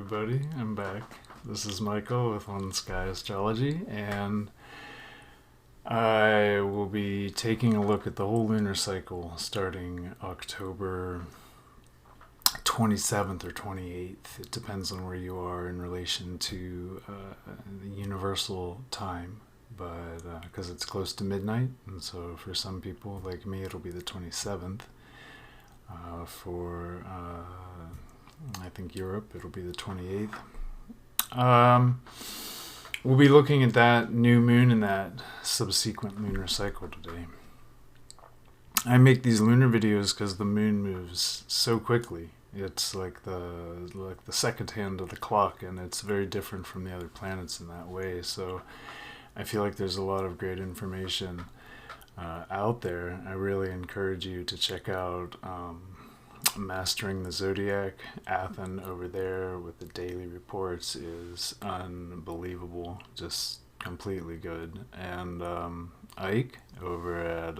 everybody. I'm back. This is Michael with oneskyastrology, and I will be taking a look at the whole lunar cycle starting October 27th or 28th. It depends on where you are in relation to the universal time, but because it's close to midnight, and so for some people like me it'll be the 27th. For I think Europe, it'll be the 28th. We'll be looking at that new moon and that subsequent lunar cycle today. I make these lunar videos because the moon moves so quickly. It's like the second hand of the clock, and it's very different from the other planets in that way. So I feel like there's a lot of great information out there. I really encourage you to check out Mastering the Zodiac. Athen over there with the daily reports is unbelievable, just completely good. And Ike over at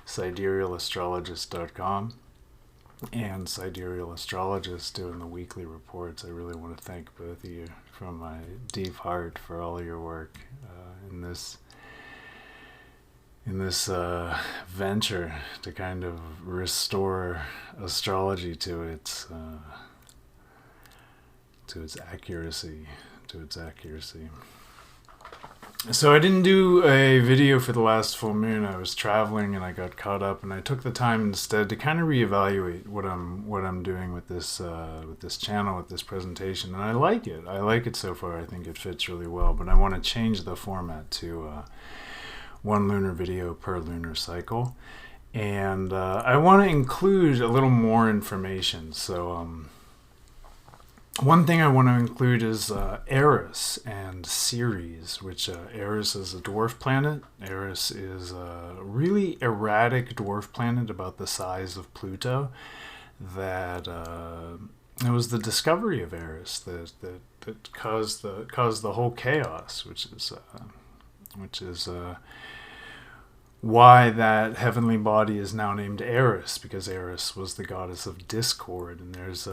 siderealastrologist.com and Sidereal Astrologist doing the weekly reports. I really want to thank both of you from my deep heart for all your work in this venture to kind of restore astrology to its accuracy. So I didn't do a video for the last full moon. I was traveling and I got caught up, and I took the time instead to kind of reevaluate what I'm doing with this channel, with this presentation, and I like it. I like it so far. I think it fits really well, but I want to change the format to one lunar video per lunar cycle, and I want to include a little more information. So one thing I want to include is Eris and Ceres, which Eris is a dwarf planet. Eris is a really erratic dwarf planet about the size of Pluto. That it was the discovery of Eris that caused the whole chaos, which is why that heavenly body is now named Eris, because Eris was the goddess of discord. And there's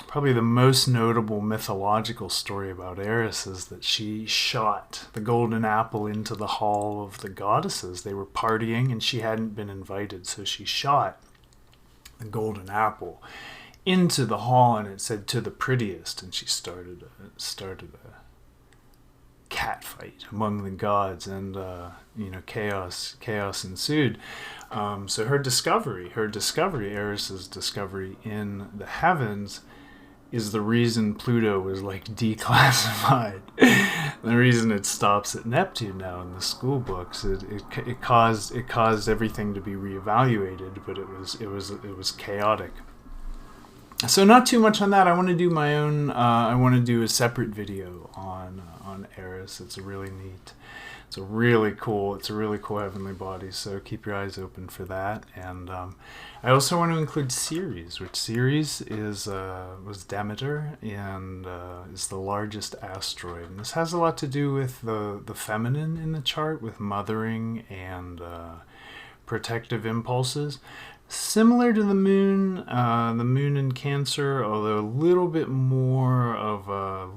probably the most notable mythological story about Eris is that she shot the golden apple into the hall of the goddesses. They were partying and she hadn't been invited, so she shot the golden apple into the hall, and it said "to the prettiest," and she started a cat fight among the gods, and chaos ensued. So her discovery, Eris's discovery in the heavens, is the reason Pluto was like declassified. The reason it stops at Neptune now in the school books. It caused everything to be reevaluated, but it was chaotic. So not too much on that. I want to do my own. I want to do a separate video on Eris. It's a really cool heavenly body. So keep your eyes open for that. And I also want to include Ceres, which Ceres was Demeter and is the largest asteroid. And this has a lot to do with the feminine in the chart, with mothering and protective impulses. Similar to the moon in Cancer, although a little bit more of a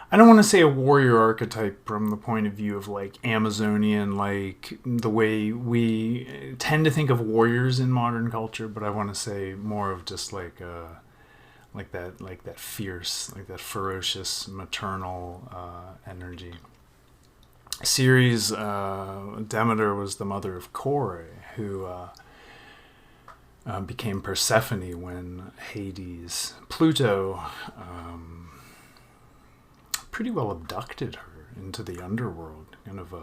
I don't want to say a warrior archetype from the point of view of like Amazonian, like the way we tend to think of warriors in modern culture, but I want to say more of just like that fierce, like that ferocious maternal energy. Ceres, Demeter was the mother of Kore, who became Persephone when Pluto pretty well abducted her into the underworld, kind of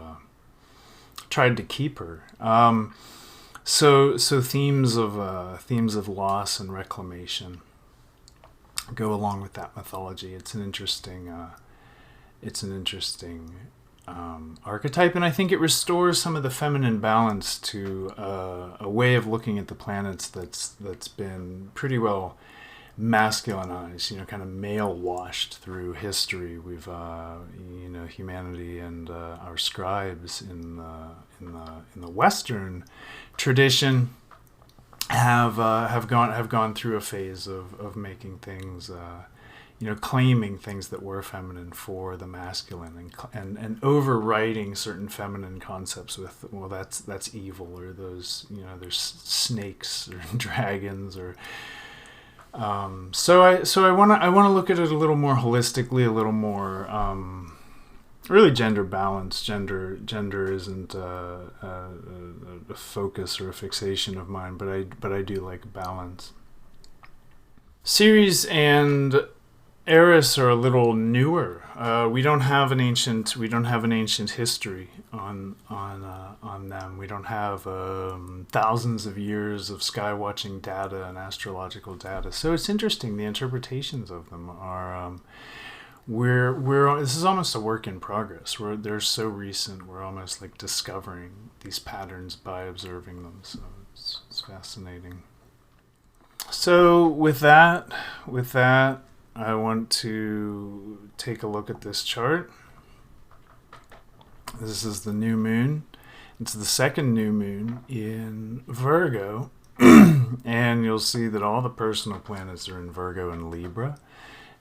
tried to keep her. So themes of loss and reclamation go along with that mythology. It's an interesting archetype, and I think it restores some of the feminine balance to a way of looking at the planets that's been pretty well masculinized, kind of male washed through history. We've humanity and our scribes in the Western tradition have gone through a phase of making things, claiming things that were feminine for the masculine, and overwriting certain feminine concepts with, well, that's evil, or those, there's snakes or dragons, or so I want to look at it a little more holistically, a little more really gender balance. Gender isn't a focus or a fixation of mine, but I do like balance. Ceres and Eris are a little newer. We don't have an ancient history on them. We don't have thousands of years of sky watching data and astrological data. So it's interesting. The interpretations of them are this is almost a work in progress. They're so recent. We're almost like discovering these patterns by observing them. So it's fascinating. So with that, I want to take a look at this chart. This is the new moon. It's the second new moon in Virgo. And you'll see that all the personal planets are in Virgo and Libra.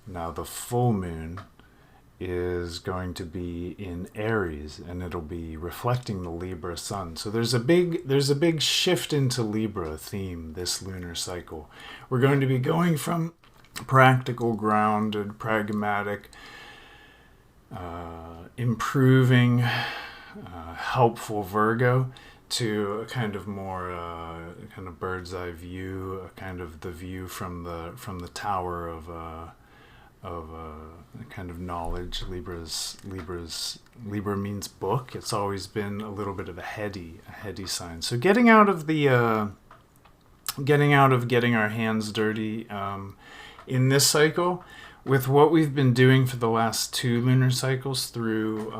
Now the full moon is going to be in Aries, and it'll be reflecting the Libra sun. So there's a big shift into Libra theme this lunar cycle. We're going to be going from practical, grounded, pragmatic, improving, helpful Virgo to a kind of more kind of bird's eye view, a kind of the view from the tower of kind of knowledge. Libra means book. It's always been a little bit of a heady sign. So getting out of getting our hands dirty in this cycle, with what we've been doing for the last two lunar cycles through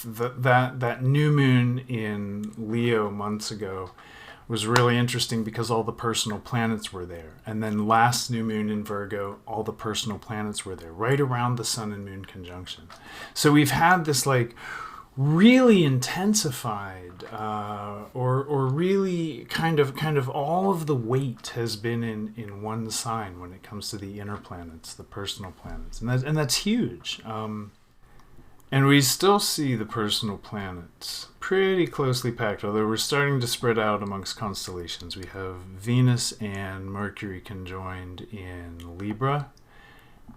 that new moon in Leo months ago was really interesting because all the personal planets were there. And then last new moon in Virgo, all the personal planets were there, right around the sun and moon conjunction. So we've had this like really intensified, or really kind of all of the weight has been in one sign when it comes to the inner planets, the personal planets, and that's huge. And we still see the personal planets pretty closely packed, although we're starting to spread out amongst constellations. We have Venus and Mercury conjoined in Libra,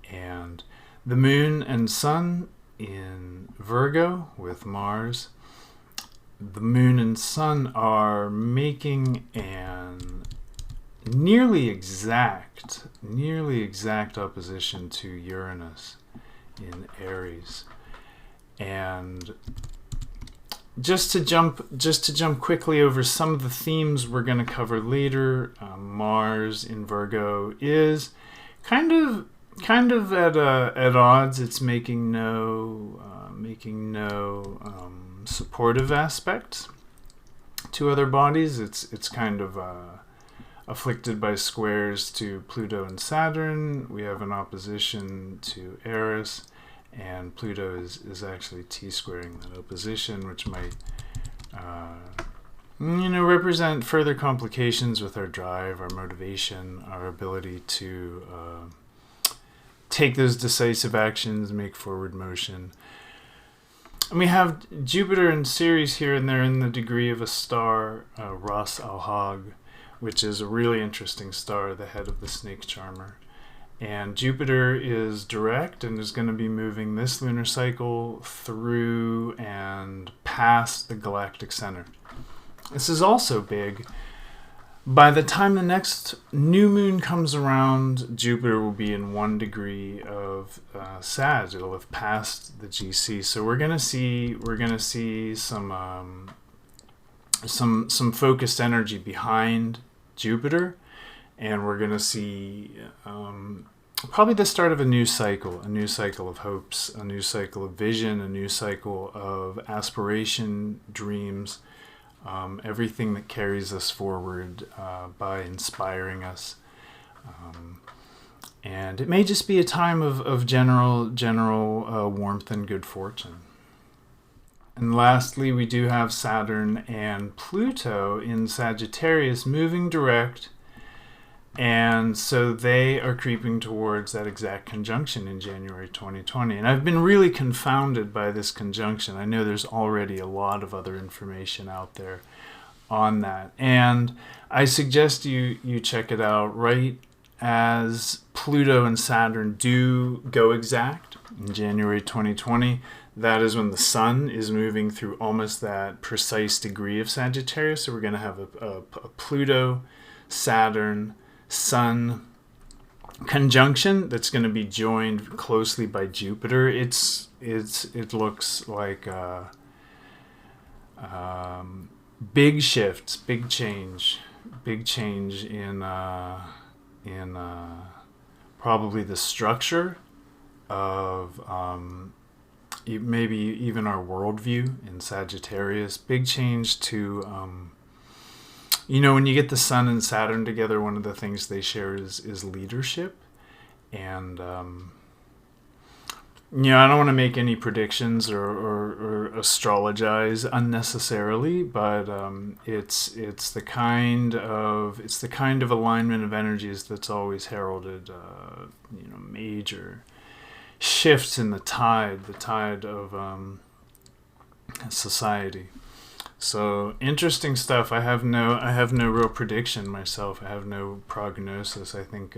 and the moon and sun in Virgo with Mars. The moon and sun are making an nearly exact opposition to Uranus in Aries. And just to jump quickly over some of the themes we're going to cover later, Mars in Virgo is kind of at odds. It's making no supportive aspects to other bodies. It's kind of afflicted by squares to Pluto and Saturn. We have an opposition to Eris. And Pluto is actually T-squaring that opposition, which might, represent further complications with our drive, our motivation, our ability to take those decisive actions, make forward motion. And we have Jupiter and Ceres here, and they're in the degree of a star, Ras Al-Hag, which is a really interesting star, the head of the snake charmer. And Jupiter is direct and is going to be moving this lunar cycle through and past the galactic center. This is also big. By the time the next new moon comes around, Jupiter will be in 1 degree of Sag. It'll have passed the GC. So we're going to see some focused energy behind Jupiter. And we're going to see probably the start of a new cycle of hopes, a new cycle of vision, a new cycle of aspiration, dreams, everything that carries us forward by inspiring us. And it may just be a time of general warmth and good fortune. And lastly, we do have Saturn and Pluto in Sagittarius moving direct. And so they are creeping towards that exact conjunction in January 2020. And I've been really confounded by this conjunction. I know there's already a lot of other information out there on that. And I suggest you check it out right as Pluto and Saturn do go exact in January 2020. That is when the sun is moving through almost that precise degree of Sagittarius. So we're going to have a Pluto, Saturn, Sun conjunction that's going to be joined closely by Jupiter. It looks like big shifts, big change in probably the structure of maybe even our worldview in Sagittarius. Big change to when you get the Sun and Saturn together, one of the things they share is leadership. And I don't want to make any predictions or astrologize unnecessarily, but it's the kind of alignment of energies that's always heralded major shifts in the tide of society. So interesting stuff. I have no real prediction myself. I have no prognosis. I think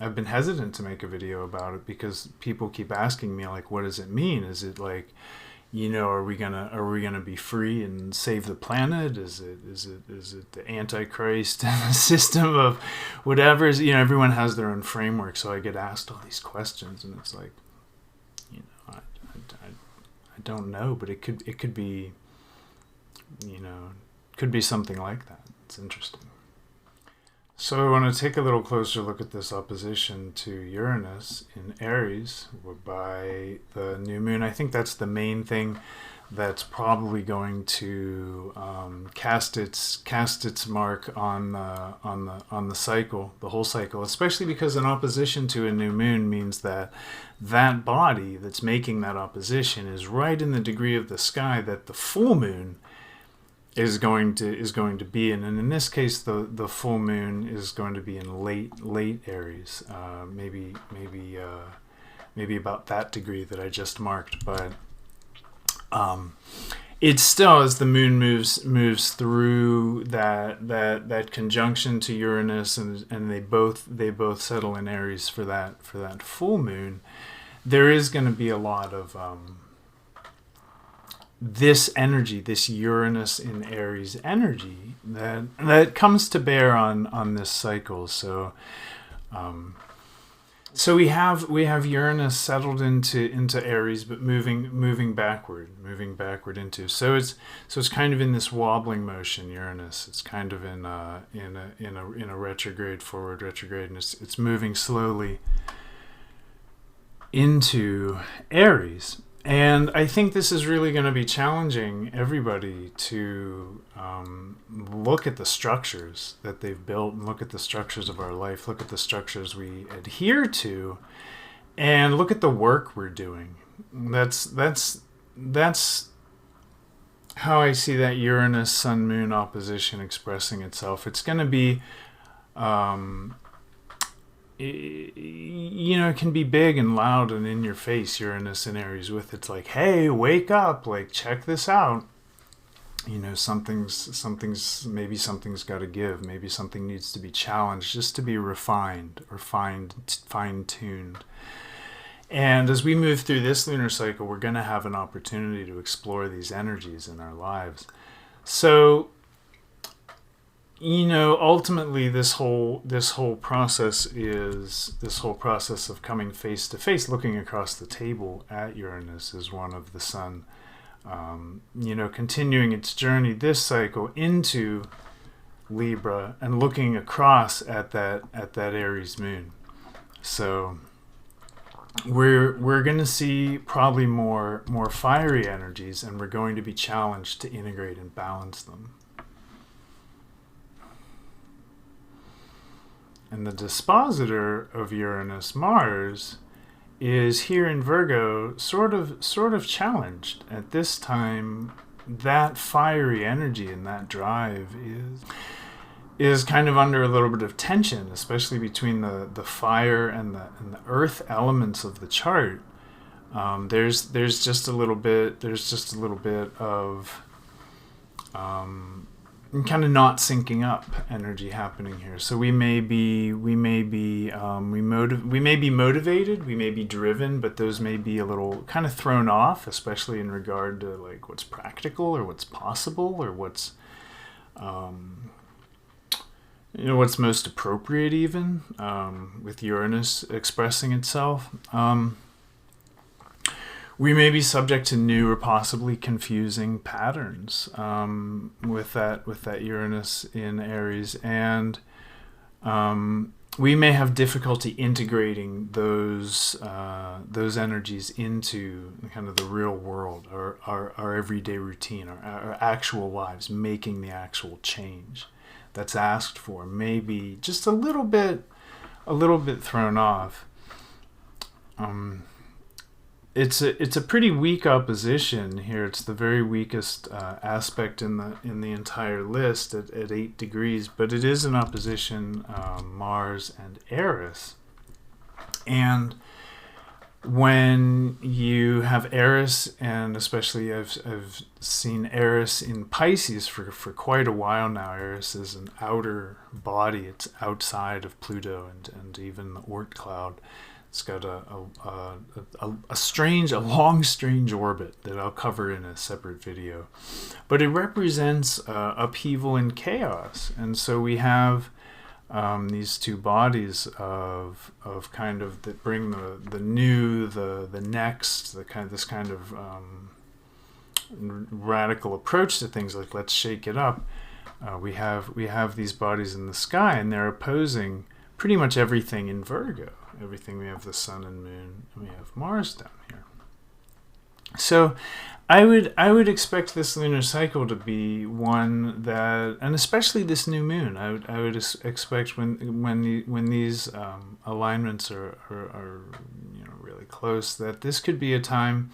I've been hesitant to make a video about it because people keep asking me, like, what does it mean? Is it like, are we gonna be free and save the planet? Is it the Antichrist system of whatever? Everyone has their own framework. So I get asked all these questions, and it's like, I don't know, but it could be. Could be something like that. It's interesting. So I want to take a little closer look at this opposition to Uranus in Aries by the new moon. I think that's the main thing that's probably going to cast its mark on the cycle, the whole cycle, especially because an opposition to a new moon means that body that's making that opposition is right in the degree of the sky that the full moon is going to be in. And in this case, the full moon is going to be in late Aries, maybe about that degree that I just marked. But it's still, as the moon moves through that conjunction to Uranus, and they both settle in Aries for that full moon. There is going to be a lot of this energy, this Uranus in Aries energy that comes to bear on this cycle. So we have Uranus settled into Aries, but moving backward into. So it's kind of in this wobbling motion. Uranus, it's kind of in a retrograde, forward retrograde, and it's moving slowly into Aries. And I think this is really going to be challenging everybody to look at the structures that they've built, and look at the structures of our life, look at the structures we adhere to, and look at the work we're doing. That's how I see that Uranus Sun Moon opposition expressing itself. It's going to be it can be big and loud and in your face, Uranus in Aries, with it's like, hey, wake up, like, check this out. Something's got to give. Maybe something needs to be challenged just to be refined or fine-tuned. And as we move through this lunar cycle, we're going to have an opportunity to explore these energies in our lives. So ultimately, this whole process of coming face to face, looking across the table at Uranus, is one of the Sun, continuing its journey this cycle into Libra and looking across at that Aries moon. So we're going to see probably more fiery energies, and we're going to be challenged to integrate and balance them. And the dispositor of Uranus, Mars, is here in Virgo, sort of challenged at this time. That fiery energy and that drive is kind of under a little bit of tension, especially between the fire and the earth elements of the chart. There's just a little bit of kind of not syncing up energy happening here. So we may be motivated, we may be driven, but those may be a little kind of thrown off, especially in regard to like what's practical or what's possible or what's what's most appropriate, even with Uranus expressing itself. We may be subject to new or possibly confusing patterns with that Uranus in Aries, and we may have difficulty integrating those energies into kind of the real world, our everyday routine, our actual lives, making the actual change that's asked for. Maybe just a little bit thrown off. It's a pretty weak opposition here. It's the very weakest aspect in the entire list at 8 degrees, but it is an opposition, Mars and Eris. And when you have Eris, and especially I've seen Eris in Pisces for quite a while now. Eris is an outer body. It's outside of Pluto and even the Oort cloud. It's got a long, strange orbit that I'll cover in a separate video. But it represents upheaval and chaos. And so we have these two bodies of kind of that bring the new, the next, this kind of radical approach to things, like let's shake it up. We have these bodies in the sky, and they're opposing pretty much everything in Virgo. Everything. We have the sun and moon, and we have Mars down here. So I would expect this lunar cycle to be one that, and especially this new moon, I would expect when these alignments are really close, that this could be a time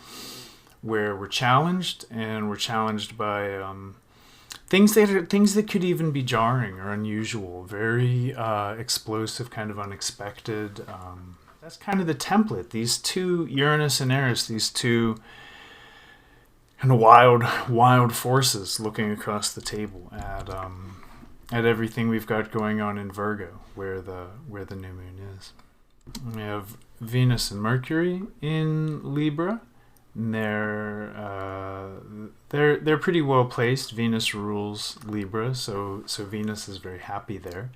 where we're challenged, and we're challenged by things that could even be jarring or unusual, very explosive, kind of unexpected. That's kind of the template. These two, Uranus and Eris, these two kind of wild forces looking across the table at everything we've got going on in Virgo, where the new moon is. We have Venus and Mercury in Libra. They're pretty well placed. Venus rules Libra, so Venus is very happy there,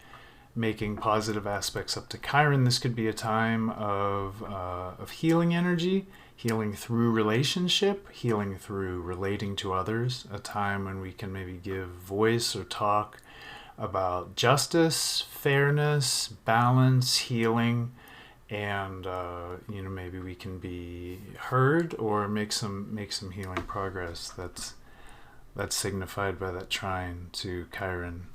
making positive aspects up to Chiron. This could be a time of healing energy, healing through relationship, healing through relating to others. A time when we can maybe give voice or talk about justice, fairness, balance, healing. And maybe we can be heard or make some healing progress. That's signified by that trine to Chiron.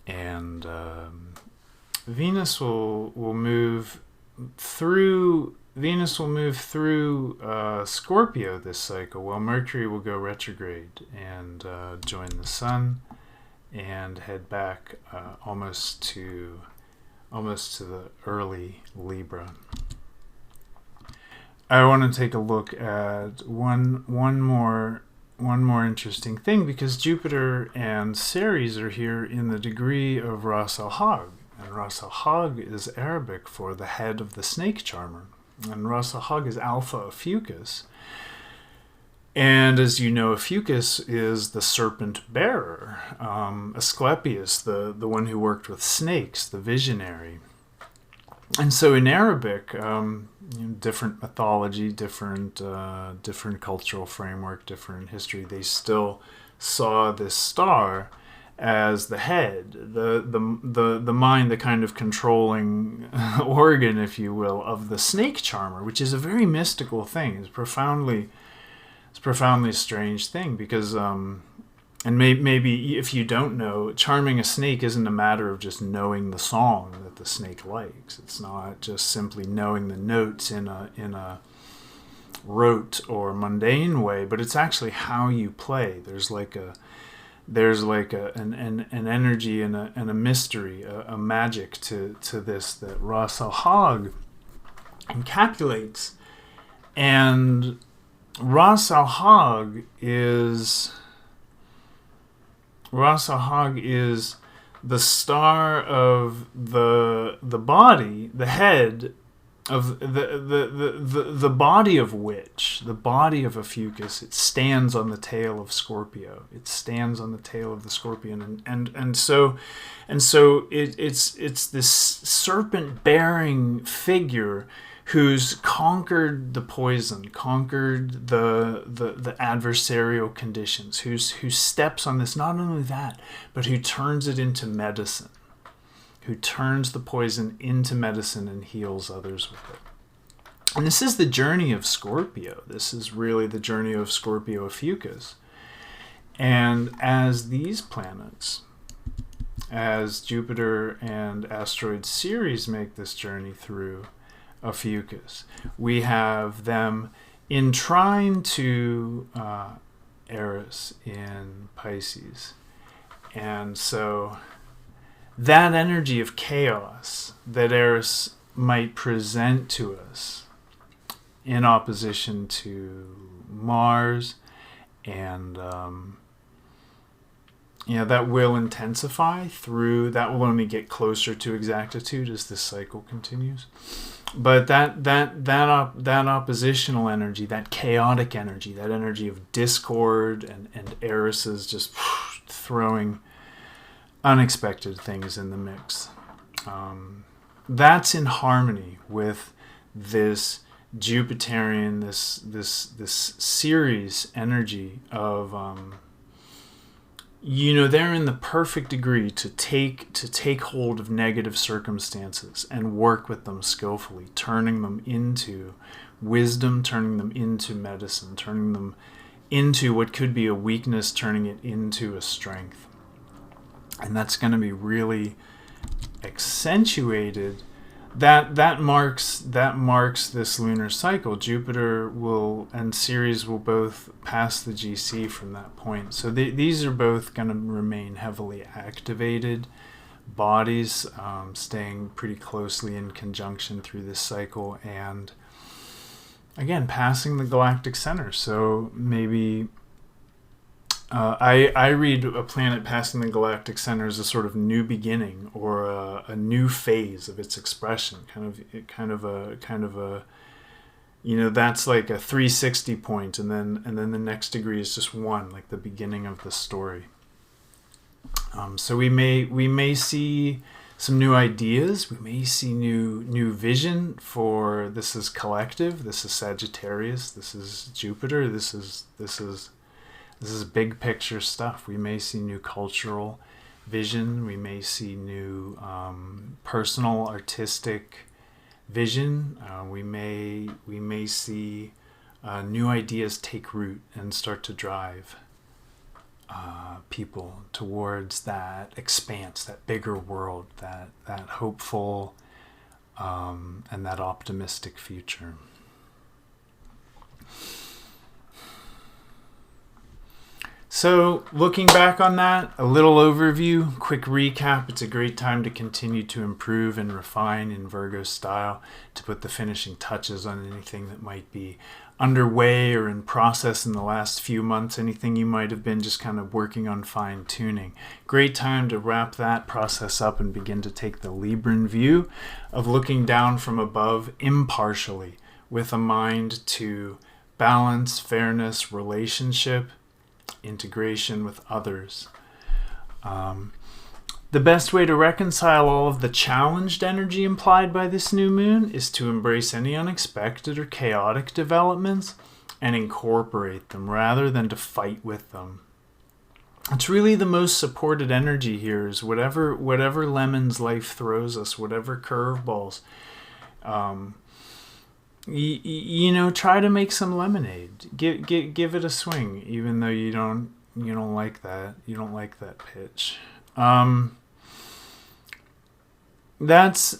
And Venus will move through Scorpio this cycle, while Mercury will go retrograde and join the Sun and head back almost to the early Libra. I want to take a look at one more interesting thing, because Jupiter and Ceres are here in the degree of Ras al-Hag, and Ras al-Hag is Arabic for the head of the snake charmer, and Ras al-Hag is Alpha Ophiuchus. And as you know, Ophiuchus is the serpent bearer. Asclepius, the one who worked with snakes, the visionary. And so in Arabic, different mythology, different cultural framework, different history, they still saw this star as the head, the mind, the kind of controlling organ, if you will, of the snake charmer, which is a very mystical thing. It's a profoundly strange thing, because And maybe if you don't know, charming a snake isn't a matter of just knowing the song that the snake likes. It's not just simply knowing the notes in a rote or mundane way, but it's actually how you play. There's like an energy and a mystery, a magic to this that Ras Al Hag encapsulates. And Ras Al Hag is the star of the body, the head of the body of which, the body of Ophiuchus, it stands on the tail of Scorpio. It stands on the tail of the Scorpion, and so it's this serpent-bearing figure who's conquered the poison, conquered the adversarial conditions, who steps on this, not only that, but who turns it into medicine, who turns the poison into medicine and heals others with it. And this is the journey of Scorpio. This is really the journey of Scorpio Ophiuchus. And as these planets, as Jupiter and asteroid Ceres make this journey through Ophiuchus, we have them in trine to Eris in Pisces. And so that energy of chaos that Eris might present to us in opposition to Mars, and that will intensify through, that will only get closer to exactitude as this cycle continues. But that oppositional energy, that chaotic energy, that energy of discord, and Eris is just throwing unexpected things in the mix. That's in harmony with this Jupiterian, this Ceres energy of they're in the perfect degree to take hold of negative circumstances and work with them skillfully, turning them into wisdom, turning them into medicine, turning them into what could be a weakness, turning it into a strength. And that's going to be really accentuated. That marks this lunar cycle. Jupiter and Ceres will both pass the GC from that point. So these are both going to remain heavily activated bodies, staying pretty closely in conjunction through this cycle, and again passing the galactic center. So maybe I read a planet passing the galactic center as a sort of new beginning, or a new phase of its expression. Kind of a that's like a 360 point, and then the next degree is just one, like the beginning of the story. So we may see some new ideas. We may see new vision for, this is collective. This is Sagittarius. This is Jupiter. This is big picture stuff. We may see new cultural vision. We may see new personal, artistic vision. We may see new ideas take root and start to drive people towards that expanse, that bigger world, that hopeful and that optimistic future. So, looking back on that, a little overview, quick recap. It's a great time to continue to improve and refine in Virgo style, to put the finishing touches on anything that might be underway or in process in the last few months, anything you might have been just kind of working on fine-tuning. Great time to wrap that process up and begin to take the Libran view of looking down from above impartially, with a mind to balance, fairness, relationship, integration with others. The best way to reconcile all of the challenged energy implied by this new moon is to embrace any unexpected or chaotic developments and incorporate them rather than to fight with them. It's really the most supported energy here, is whatever lemons life throws us, whatever curveballs, try to make some lemonade. Give it a swing, even though you don't like that. You don't like that pitch. That's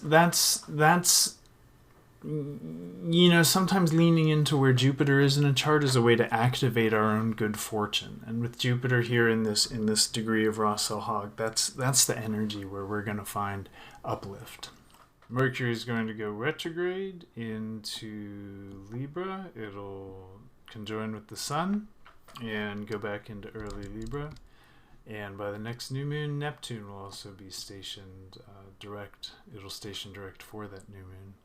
sometimes leaning into where Jupiter is in a chart is a way to activate our own good fortune. And with Jupiter here in this degree of Ras Al Hag, that's the energy where we're going to find uplift. Mercury is going to go retrograde into Libra. It'll conjoin with the Sun and go back into early Libra. And by the next new moon, Neptune will also be stationed direct. It'll station direct for that new moon.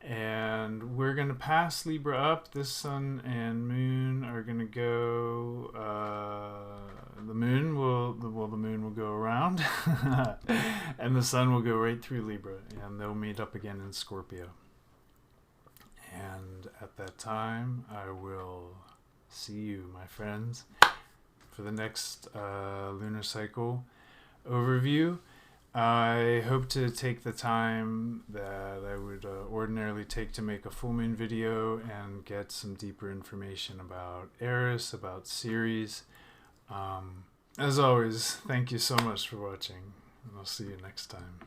And we're going to pass Libra up. This Sun and Moon are going to go... the moon will go around. And the Sun will go right through Libra. And they'll meet up again in Scorpio. And at that time, I will see you, my friends, for the next lunar cycle overview. I hope to take the time that I would ordinarily take to make a full moon video and get some deeper information about Eris, about Ceres. As always, thank you so much for watching, and I'll see you next time.